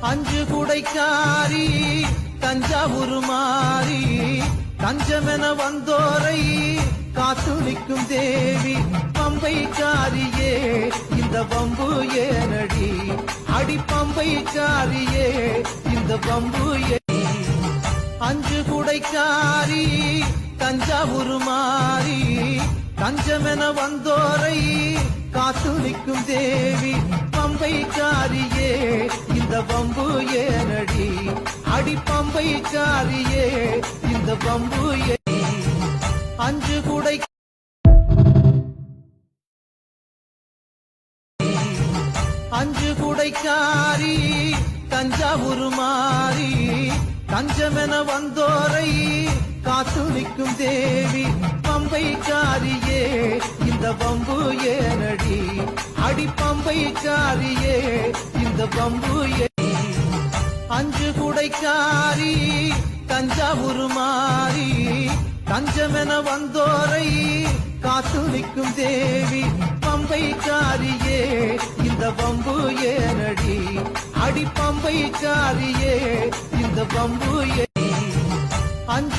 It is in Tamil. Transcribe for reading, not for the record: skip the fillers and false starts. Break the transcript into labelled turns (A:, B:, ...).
A: அஞ்சு குடைக்காரி தஞ்சாவூர் மாறி தஞ்சமென வந்தோரை காத்து நிற்கும் தேவி பம்பைக்காரியே இந்த பம்பு ஏனடி அடி பம்பைக்காரியே இந்த பம்பு அஞ்சு குடைக்காரி தஞ்சாவூர் மாறி தஞ்சமென வந்தோரை காத்து நிற்கும் தேவி பம்பைக்காரியே இந்த பம்பு ஏனடி அடி பம்பைக்காரியே இந்த பம்பு அஞ்சு குடை அஞ்சு குடைக்காரி தஞ்சாவூர் மாறி தஞ்சமென வந்தோரை காத்து நிற்கும் தேவி பம்பைக்காரியே இந்த பம்பு ஏனடி அடி பம்பைக்காரியே இந்த பம்பு அஞ்சு குடைக்காரி தஞ்சாவூர் மாறி தஞ்சமென வந்தோரை காத்து நிற்கும் தேவி பம்பைக்காரியே இந்த பம்பு ஏனடி அடி பம்பைக்காரியே இந்த பம்பு அஞ்சு